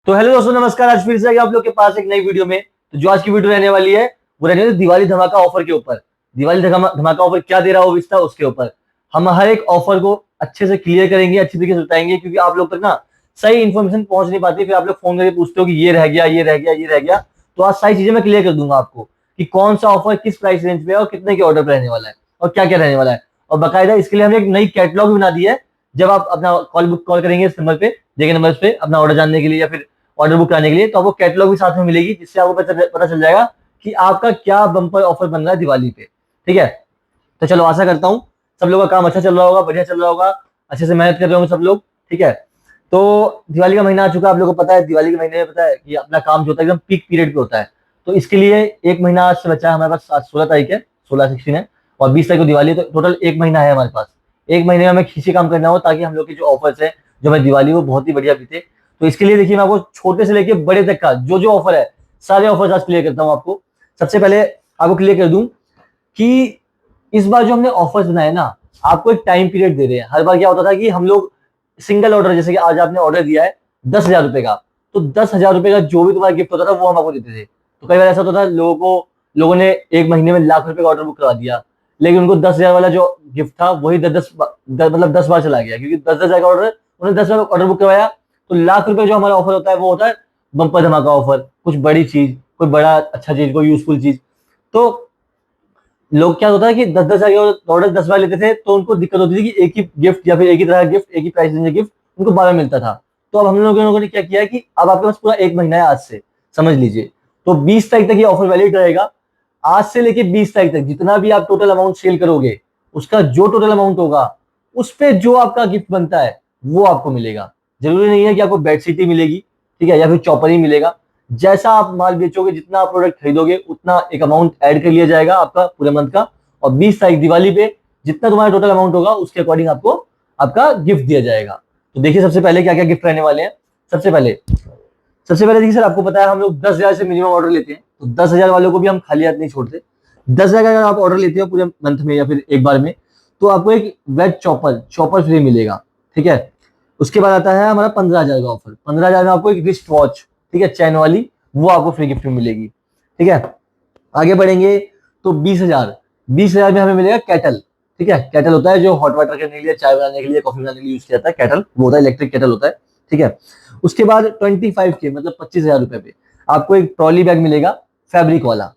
तो हेलो दोस्तों, नमस्कार। आज फिर से आ गया आप लोग के पास एक नई वीडियो में। तो जो आज की वीडियो रहने वाली है वो रहने वाली है दिवाली धमाका ऑफर के ऊपर। दिवाली धमाका ऑफर क्या दे रहा है विस्ता, उसके ऊपर हम हर एक ऑफर को अच्छे से क्लियर करेंगे, अच्छी तरीके से बताएंगे, क्योंकि आप लोग तक ना सही इन्फॉर्मेशन पहुंच नहीं पाती। फिर आप लोग फोन करके पूछते हो कि ये रह गया, ये रह गया, ये रह गया। तो आज सारी चीजें मैं क्लियर कर दूंगा आपको कि कौन सा ऑफर किस प्राइस रेंज पे है और कितने के ऑर्डर पे रहने वाला है और क्या क्या रहने वाला है। और बाकायदा इसके लिए हमने एक नई कैटलॉग भी बना दी है। जब आप अपना कॉल करेंगे इस नंबर पे, देखे नंबर पे, अपना ऑर्डर जानने के लिए या फिर ऑर्डर बुक कराने के लिए, तो आपको कैटलॉग भी साथ में मिलेगी, जिससे आपको पता चल जाएगा कि आपका क्या बम्पर ऑफर बन रहा है दिवाली पे। ठीक है, तो चलो, आशा करता हूँ सब लोगों का काम अच्छा चल रहा होगा, बढ़िया चल रहा होगा, अच्छे से मेहनत कर रहे होंगे सब लोग। ठीक है, तो दिवाली का महीना आ चुका है, आप लोगों को पता है दिवाली के महीने में पता है कि अपना काम जो होता है एकदम पीक पीरियड पे होता है। तो इसके लिए एक महीना आज से बचा है हमारे पास। आज 16 तारीख है, 16/16 है, और 20 तारीख को दिवाली है। तो टोटल एक महीना है हमारे पास। एक महीने में हमें खींची काम करना हो, ताकि हम लोग के जो ऑफर्स है, जो हमें दिवाली वो बहुत ही बढ़िया बीते। तो इसके लिए देखिए, मैं आपको छोटे से लेके बड़े तक का जो जो ऑफर है, सारे ऑफर्स आज क्लियर करता हूँ आपको। सबसे पहले आपको क्लियर कर दूं कि इस बार जो हमने ऑफर्स बनाए ना, आपको एक टाइम पीरियड दे रहे हैं। हर बार क्या होता था कि हम लोग सिंगल ऑर्डर, जैसे कि आज आपने ऑर्डर दिया है 10,000 रुपए का, तो 10,000 रुपए का जो भी तुम्हारा गिफ्ट होता था वो हम आपको देते थे। तो कई बार ऐसा होता था, लोगों ने एक महीने में लाख रुपए का ऑर्डर बुक करवा दिया, लेकिन उनको 10,000 वाला जो गिफ्ट था वही मतलब 10 बार चला गया, क्योंकि 10,000 का ऑर्डर, उन्होंने 10 बार ऑर्डर बुक करवाया। तो लाख रुपए जो हमारा ऑफर होता है वो होता है बम्पर धमाका ऑफर, कुछ बड़ी चीज, कोई बड़ा अच्छा चीज, कोई यूजफुल चीज। तो लोग क्या होता है कि 10-10 हजार के ऑर्डर 10 बार लेते थे, तो उनको दिक्कत होती थी कि एक ही गिफ्ट या फिर एक ही तरह का गिफ्ट, एक ही प्राइस रेंज गिफ्ट उनको बार बार मिलता था। तो अब हम लोगों ने क्या किया कि अब आपके पास पूरा एक महीना है आज से, समझ लीजिए। तो 20 तारीख तक ये ऑफर वैलिड रहेगा। आज से लेके 20 तारीख तक जितना भी आप टोटल अमाउंट सेल करोगे, उसका जो टोटल अमाउंट होगा, उस पे जो आपका गिफ्ट बनता है वो आपको मिलेगा। जरूरी नहीं है कि आपको बेडशीट ही मिलेगी, ठीक है, या फिर चॉपर ही मिलेगा। जैसा आप माल बेचोगे, जितना आप प्रोडक्ट खरीदोगे, उतना एक अमाउंट ऐड कर लिया जाएगा आपका पूरे मंथ का। और 20 तारीख दिवाली पे जितना तुम्हारा टोटल अमाउंट होगा, उसके अकॉर्डिंग आपको आपका गिफ्ट दिया जाएगा। तो देखिए, सबसे पहले क्या क्या गिफ्ट रहने वाले हैं। सबसे पहले देखिए सर, आपको पता है हम लोग 10,000 से मिनिमम ऑर्डर लेते हैं, तो 10,000 वालों को भी हम खाली हाथ नहीं छोड़ते। 10,000 का अगर आप ऑर्डर लेते हो पूरे मंथ में या फिर एक बार में, तो आपको एक वेट चॉपर फ्री मिलेगा। ठीक है, उसके बाद आता है हमारा 15,000 का ऑफर। 15,000 में आपको एक रिस्ट वॉच, ठीक है, चैन वाली, वो आपको फ्री गिफ्ट में मिलेगी। ठीक है, आगे बढ़ेंगे तो 20,000 में हमें मिलेगा केटल। ठीक है, केटल होता है जो हॉट वाटर करने के लिए, चाय बनाने के लिए, कॉफी बनाने के लिए यूज किया जाता है। केटल वो होता है, इलेक्ट्रिक केटल होता है। ठीक है, उसके बाद 25 के मतलब 25,000 रुपए पे आपको एक ट्रॉली बैग मिलेगा, फैब्रिक वाला।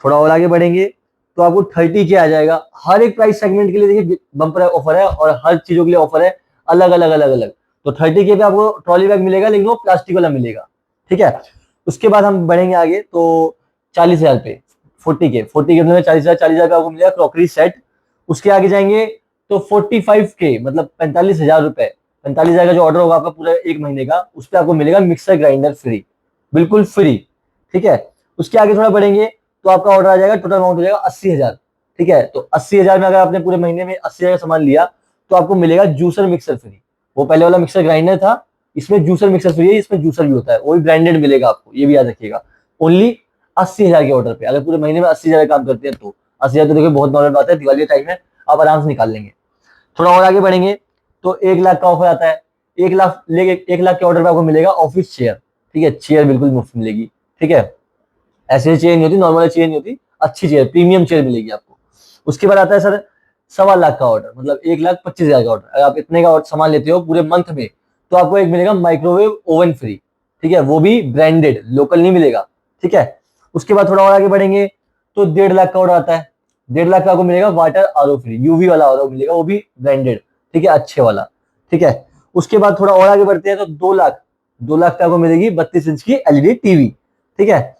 थोड़ा और आगे बढ़ेंगे तो आपको 30 के आ जाएगा। हर एक प्राइस सेगमेंट के लिए देखिए बम्पर ऑफर है, और हर चीजों के लिए ऑफर है, अलग अलग अलग अलग। तो 30 के पे आपको ट्रॉली बैग मिलेगा, लेकिन वो प्लास्टिक वाला मिलेगा। ठीक है, उसके बाद हम बढ़ेंगे आगे तो 40,000 पे, 40 के अंदर में 40,000 पे आपको मिलेगा क्रॉकरी सेट। उसके आगे जाएंगे तो 45 के मतलब 45,000 रुपए, 45,000 का जो ऑर्डर होगा आपका पूरा एक महीने का, उस पर आपको मिलेगा मिक्सर ग्राइंडर फ्री, बिल्कुल फ्री। ठीक है, उसके आगे थोड़ा बढ़ेंगे तो आपका ऑर्डर आ जाएगा, टोटल अमाउंट हो जाएगा 80,000। ठीक है, तो 80,000 में अगर आपने पूरे महीने में 80,000 का सामान लिया, तो आपको मिलेगा जूसर मिक्सर फ्री। वो पहले वाला मिक्सर ग्राइंडर था, इसमें जूसर मिक्सर फ्री है, इसमें जूसर भी होता है, वो भी ब्रांडेड मिलेगा आपको, ये भी याद रखिएगा। ओनली 80,000 के ऑर्डर पे, अगर पूरे महीने में 80,000 काम करते हैं तो 80,000 तो देखिए बहुत नॉर्मल बात है, दिवाली टाइम में आप आराम से निकाल लेंगे। थोड़ा और आगे बढ़ेंगे तो 1 लाख का ऑफर आता है। 1 लाख के ऑर्डर पे आपको मिलेगा ऑफिस चेयर। ठीक है, चेयर बिल्कुल मुफ्त मिलेगी। ठीक है, ऐसे चेयर नहीं होती, नॉर्मल चेयर नहीं होती, अच्छी चेयर, प्रीमियम चेयर मिलेगी आपको। उसके बाद आता है सर 1.25 लाख का ऑर्डर, मतलब 1,25,000 का ऑर्डर। अगर आप इतने का सामान लेते हो पूरे मंथ में, तो आपको एक मिलेगा माइक्रोवेव ओवन फ्री। ठीक है, वो भी ब्रांडेड, लोकल नहीं मिलेगा। ठीक है, उसके बाद थोड़ा और आगे बढ़ेंगे तो 1.5 लाख का ऑर्डर आता है। 1.5 लाख का आपको मिलेगा वाटर आरओ फ्री, यूवी वाला आरओ मिलेगा, वो भी ब्रांडेड। ठीक है, अच्छे वाला। ठीक है, उसके बाद थोड़ा और आगे बढ़ते हैं तो 2 लाख का आपको मिलेगी 32 इंच की एलईडी टीवी। ठीक है,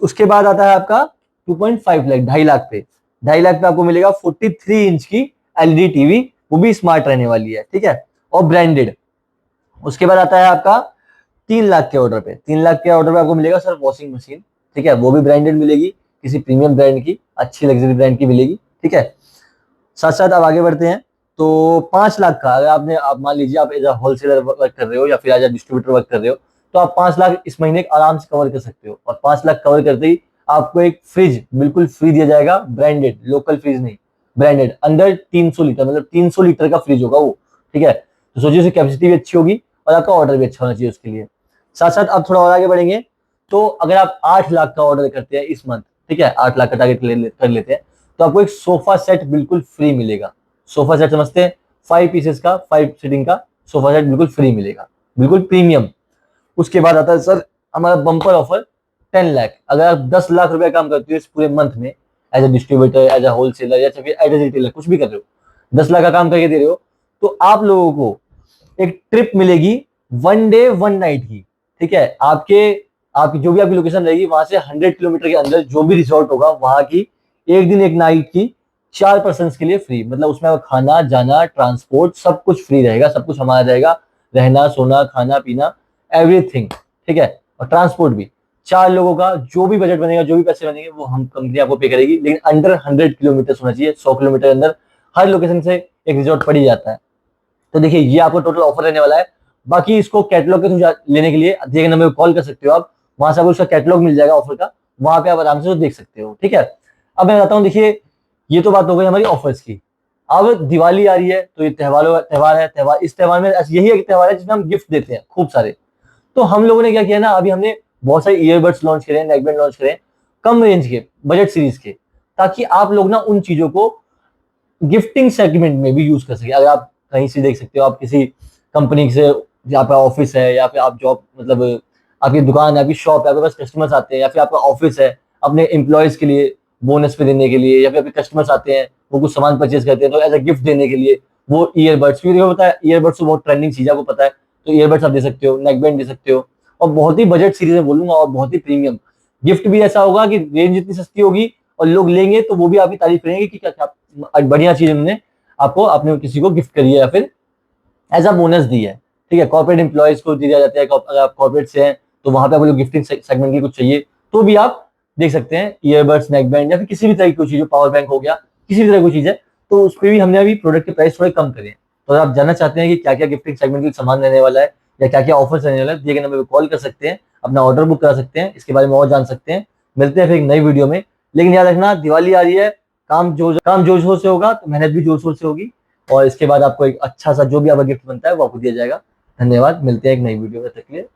उसके बाद आता है आपका 2.5 लाख, 2.5 लाख पे, 2.5 लाख पे आपको मिलेगा 43 इंच की एलईडी टीवी, वो भी स्मार्ट रहने वाली है। ठीक है, और ब्रांडेड। उसके बाद आता है आपका 3 लाख के ऑर्डर पे, 3 लाख के ऑर्डर पे आपको मिलेगा सर वॉशिंग मशीन। ठीक है, वो भी ब्रांडेड मिलेगी, किसी प्रीमियम ब्रांड की, अच्छी लग्जरी ब्रांड की मिलेगी। ठीक है, साथ साथ अब आगे बढ़ते हैं तो 5 लाख का, अगर आप मान लीजिए आप एज अ होलसेलर वर्क कर रहे हो या फिर एज अ डिस्ट्रीब्यूटर वर्क कर रहे हो, तो आप 5 लाख इस महीने आराम से कवर कर सकते हो। और 5 लाख कवर करते ही आपको एक फ्रिज बिल्कुल फ्री दिया जाएगा, ब्रांडेड, लोकल फ्रिज नहीं, ब्रांडेड, अंदर 300 लीटर, मतलब 300 लीटर का फ्रिज होगा वो। ठीक है, तो सोचिए उसकी कैपेसिटी भी अच्छी होगी और आपका ऑर्डर भी अच्छा होना चाहिए उसके लिए। साथ साथ आप थोड़ा और आगे बढ़ेंगे तो अगर आप 8 लाख का ऑर्डर करते हैं इस मंथ, ठीक है, 8 लाख का टारगेट कर लेते हैं, तो आपको एक सोफा सेट बिल्कुल फ्री मिलेगा। सोफा सेट समझते हैं, 5 पीसेस का, 5 सीटिंग का सोफा सेट बिल्कुल फ्री मिलेगा, बिल्कुल प्रीमियम। उसके बाद आता है सर हमारा बम्पर ऑफर 10 लाख। अगर आप 10 लाख रुपए काम करते हो इस पूरे मंथ में, as a distributor, as a wholesaler या फिर एज ए रिटेलर, कुछ भी कर रहे हो, 10 लाख का काम करके दे रहे हो, तो आप लोगों को एक ट्रिप मिलेगी 1 डे 1 नाइट की, ठीक है। आपकी जो भी आपकी लोकेशन रहेगी वहां से 100 किलोमीटर के अंदर जो भी रिसोर्ट होगा वहां की 1 दिन 1 नाइट की 4 पर्सन के लिए फ्री। मतलब उसमें खाना जाना ट्रांसपोर्ट सब कुछ फ्री रहेगा, सब कुछ हमारा रहेगा, रहना सोना खाना पीना एवरीथिंग, ठीक है, और ट्रांसपोर्ट भी। 4 लोगों का जो भी बजट बनेगा, जो भी पैसे बनेंगे वो हम कंपनी आपको पे करेगी, लेकिन अंडर 100 किलोमीटर होना चाहिए। 100 किलोमीटर के अंदर हर लोकेशन से एक रिजॉर्ट पड़ ही जाता है। तो देखिए ये आपको टोटल ऑफर रहने वाला है। बाकी इसको कैटलॉग के थ्रू लेने के लिए दिए गए नंबर पर कॉल कर सकते हो आप, वहां से आपको उसका कैटलॉग मिल जाएगा ऑफर का, वहां पे आप आराम से देख सकते हो, ठीक है। अब मैं बताता हूँ, देखिए ये तो बात हो गई हमारी ऑफर्स की। अब दिवाली आ रही है तो ये त्योहार है, इस त्योहार में यही एक त्योहार है जिसमें हम गिफ्ट देते हैं खूब सारे। तो हम लोगों ने क्या किया ना, अभी हमने बहुत सारे ईयरबड्स लॉन्च करे हैं, नेकबैंड लॉन्च करे हैं, कम रेंज के बजट सीरीज के, ताकि आप लोग ना उन चीजों को गिफ्टिंग सेगमेंट में भी यूज कर सके। अगर आप कहीं से देख सकते हो, आप किसी कंपनी से, या आपका ऑफिस है या फिर आप जॉब, मतलब आपकी दुकान है, आपकी शॉप है, आपके पास कस्टमर्स आते हैं, या फिर आपका ऑफिस है अपने एम्प्लॉयज के लिए बोनस पे देने के लिए, या फिर आपके कस्टमर्स आते हैं वो कुछ सामान परचेज करते हैं तो एज अ गिफ्ट देने के लिए वो ईयरबड्स, क्योंकि देखो पता है ईयरबड्स तो बहुत ट्रेंडिंग चीज है, आपको पता है, तो ईयरबड्स आप दे सकते हो, नेकबैंड दे सकते हो, और बहुत ही बजट सीरीज में बोलूंगा, और बहुत ही प्रीमियम गिफ्ट भी ऐसा होगा कि रेंज इतनी सस्ती होगी और लोग लेंगे तो वो भी आपकी तारीफ करेंगे कि क्या क्या बढ़िया चीज उन्होंने आपको, आपने किसी को गिफ्ट करी है या फिर एज अ बोनस दी है, ठीक है। कॉर्पोरेट एम्प्लॉयज को दिया जाता है, अगर आप कॉर्पोरेट से हैं तो वहां पे आपको गिफ्टिंग सेगमेंट की कुछ चाहिए तो भी आप देख सकते हैं, ईयरबड्स नेकबैंड या फिर किसी भी तरह की कोई चीज, पावर बैंक हो गया, किसी भी तरह की चीज है, तो उस पर भी हमने अभी प्रोडक्ट के प्राइस थोड़े कम करे हैं। तो अगर आप जानना चाहते हैं कि क्या क्या गिफ्टिंग सेगमेंट की सामान रहने वाला है या क्या क्या ऑफर्स रहने वाला है, दिए गए नंबर पर कॉल कर सकते हैं, अपना ऑर्डर बुक करा सकते हैं, इसके बारे में और जान सकते हैं। मिलते हैं फिर एक नई वीडियो में, लेकिन याद रखना दिवाली आ रही है, काम जोर शोर से होगा तो मेहनत भी जोर शोर से होगी, और इसके बाद आपको एक अच्छा सा जो भी आपका गिफ्ट बनता है वो आपको दिया जाएगा। धन्यवाद, मिलते हैं एक नई वीडियो में, तक के लिए।